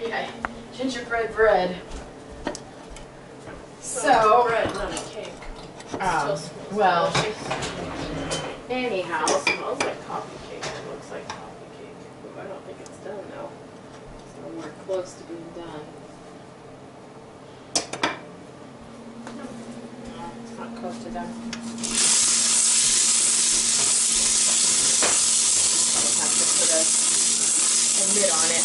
Yeah, gingerbread bread. So, bread, not a cake. well, anyhow. It smells like coffee cake. It looks like coffee cake. But I don't think it's done though. It's nowhere close to being done. No, it's not close to done. I'll have to put a lid on it.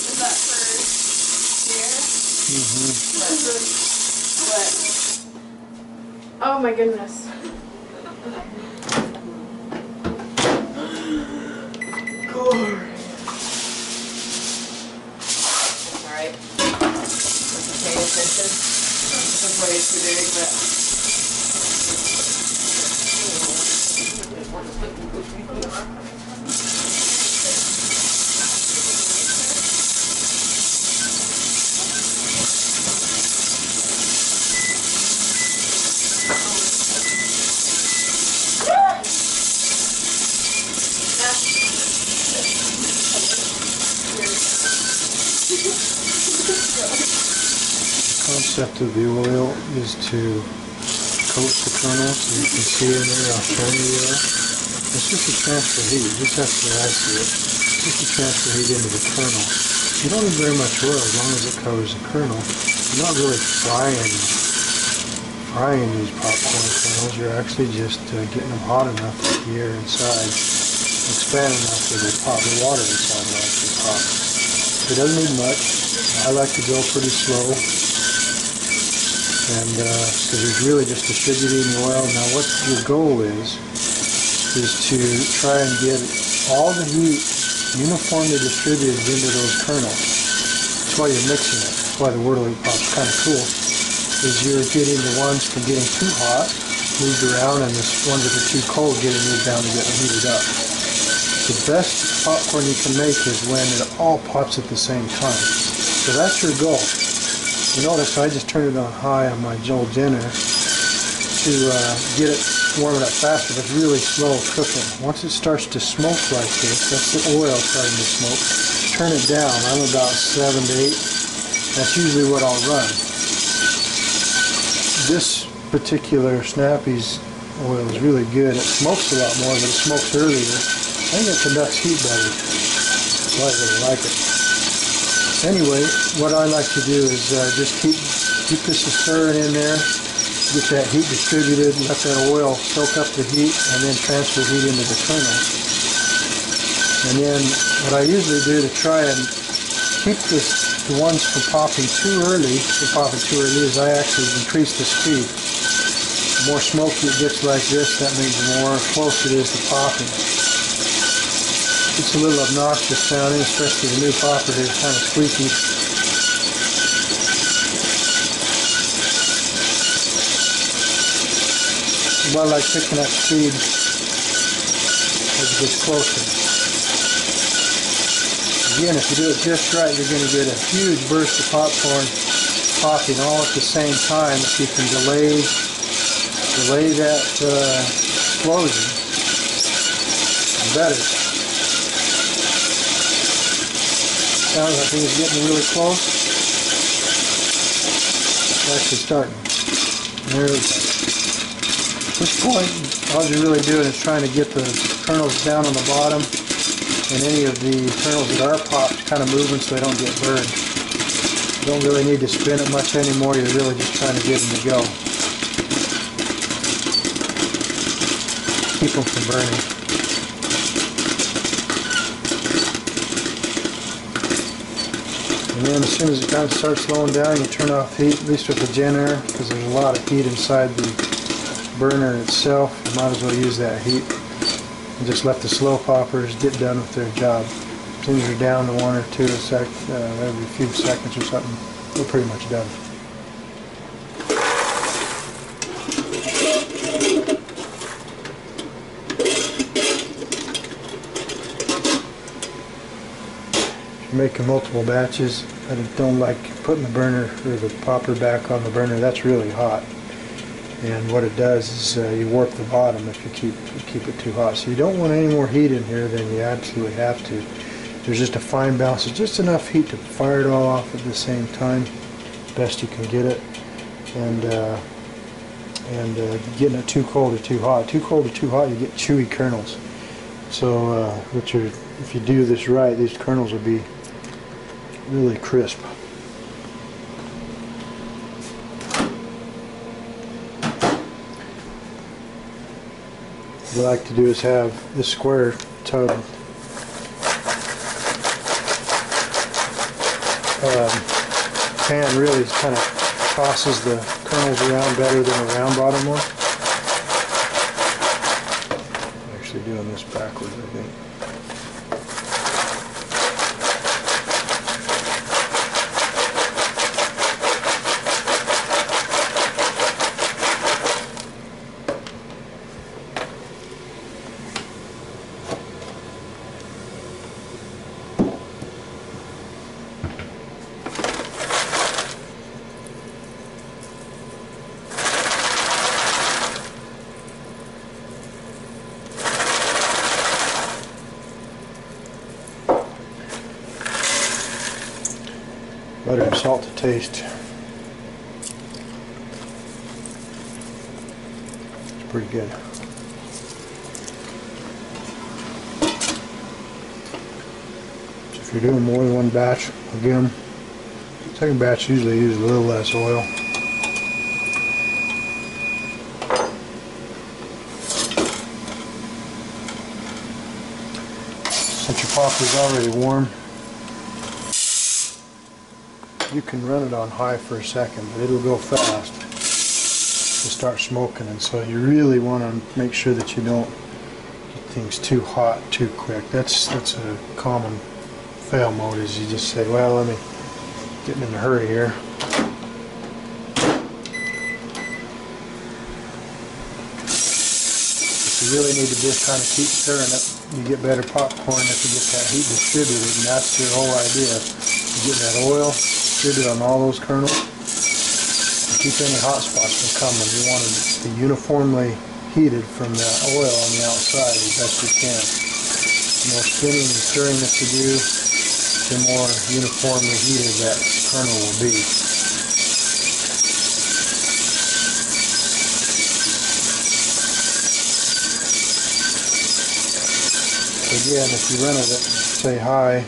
Is that for here? What? Oh my goodness. Alright. Just pay attention. This is way too big, but. The concept of the oil is to coat the kernel, so you can see in there how shiny they are. It's just a transfer heat, just that's the way I see it. It's just a transfer heat into the kernel. You don't need very much oil as long as it covers the kernel. You're not really frying these popcorn kernels, you're actually just getting them hot enough that the air inside expand enough that they pop, the water inside will actually pop. It doesn't need much. I like to go pretty slow. And because it's really just distributing the oil. Now what your goal is to try and get all the heat uniformly distributed into those kernels. That's why you're mixing it. That's why the Whirley Pop is kind of cool. Is you're getting the ones from getting too hot, moved around, and the ones that are too cold getting moved down and getting heated up. The best popcorn you can make is when it all pops at the same time. So that's your goal. You notice I just turned it on high on my Joel Jenner to get it warming up faster, but it's really slow cooking. Once it starts to smoke like this, that's the oil starting to smoke. Turn it down. I'm about 7 to 8. That's usually what I'll run. This particular Snappy's oil is really good. It smokes a lot more, but it smokes earlier. I think it conducts heat better. So I really like it. Anyway, what I like to do is just keep this stirring in there, get that heat distributed, let that oil soak up the heat, and then transfer heat into the kernel. And then what I usually do to try and keep the ones from popping too early, is I actually increase the speed. The more smoky it gets like this, that means the more close it is to popping. It's a little obnoxious sounding, especially the new popper here is kind of squeaky. But I like picking up speed as it gets closer. Again, if you do it just right, you're going to get a huge burst of popcorn popping all at the same time. If you can delay that explosion, better. Sounds like it's getting really close. It's actually starting. There we go. At this point, all you're really doing is trying to get the kernels down on the bottom, and any of the kernels that are popped kind of moving so they don't get burned. You don't really need to spin it much anymore. You're really just trying to get them to go. Keep them from burning. And then as soon as it kind of starts slowing down, you turn off heat, at least with the Jenner, because there's a lot of heat inside the burner itself. You might as well use that heat and just let the slow poppers get done with their job. As soon as you're down to 1 or 2 every few seconds or something, we're pretty much done. Making multiple batches. I don't like putting the burner or the popper back on the burner. That's really hot. And what it does is you warp the bottom if you keep it too hot. So you don't want any more heat in here than you absolutely have to. There's just a fine balance. It's just enough heat to fire it all off at the same time, best you can get it. And getting it too cold or too hot. Too cold or too hot, you get chewy kernels. So, if you do this right, these kernels will be really crisp. What I like to do is have this square tub pan really kind of tosses the kernels around better than a round bottom one. I'm actually doing this backwards, I think. Butter and salt to taste. It's pretty good. So if you're doing more than one batch, again, second batch usually uses a little less oil. Since your pop is already warm, you can run it on high for a second, but it'll go fast to start smoking, and so you really want to make sure that you don't get things too hot too quick. That's a common fail mode, is you just say, well, let me get in a hurry here. You really need to just kind of keep stirring it. You get better popcorn if you get that heat distributed, and that's your whole idea. You get that oil distributed on all those kernels. And keep any hot spots from coming. You want it to be uniformly heated from the oil on the outside as best you can. The more spinning and stirring that you do, the more uniformly heated that kernel will be. Again, if you run it at, say, high,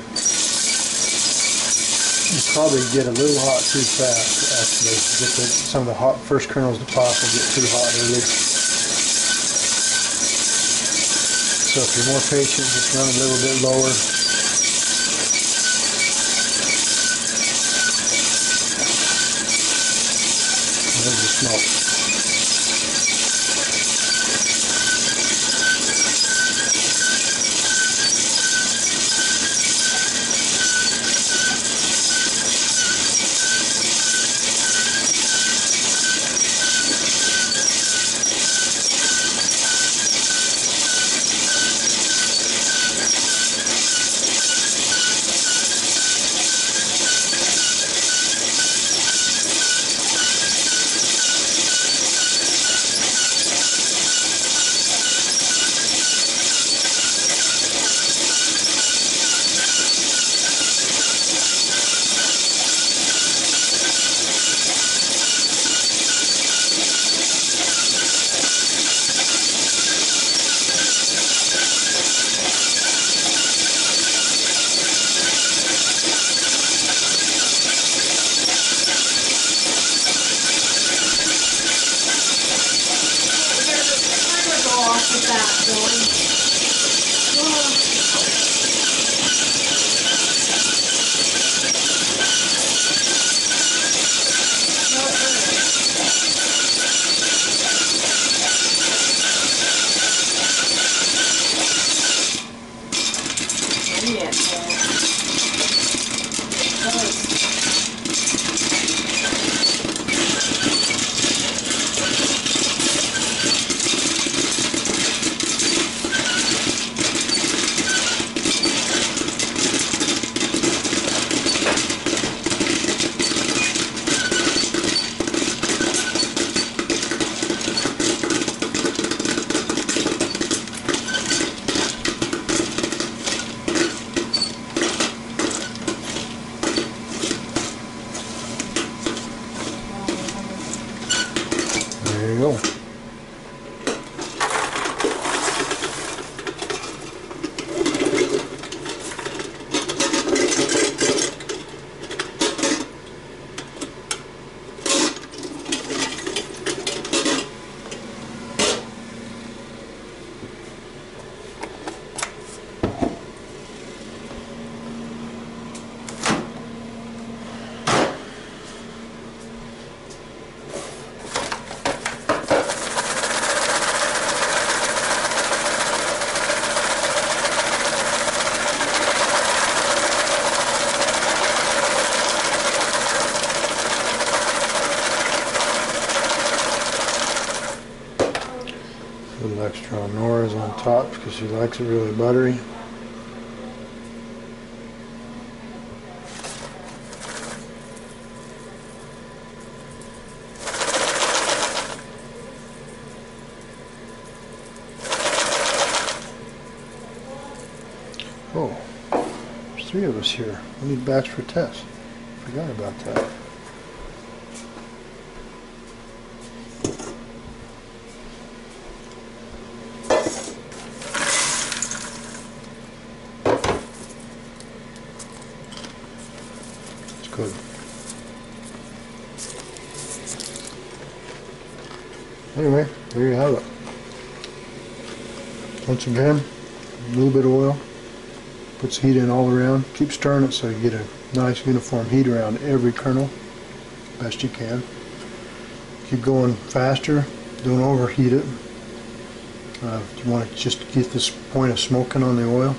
you probably get a little hot too fast, actually. Some of the first kernels to pop will get too hot early. So if you're more patient, just run a little bit lower. And there's the smoke. She likes it really buttery. Oh, there's 3 of us here. We need backs for tests. Forgot about that. It's good. Anyway, there you have it. Once again, a little bit of oil. Puts heat in all around. Keep stirring it so you get a nice uniform heat around every kernel, best you can. Keep going faster. Don't overheat it. You want to just get this point of smoking on the oil,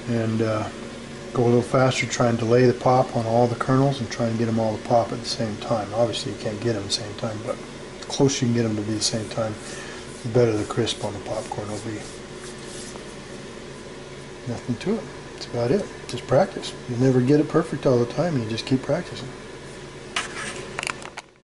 and go a little faster. Try and delay the pop on all the kernels and try and get them all to pop at the same time. Obviously you can't get them at the same time, but the closer you can get them to be the same time, the better the crisp on the popcorn will be. Nothing to it. That's about it. Just practice. You never get it perfect all the time. You just keep practicing.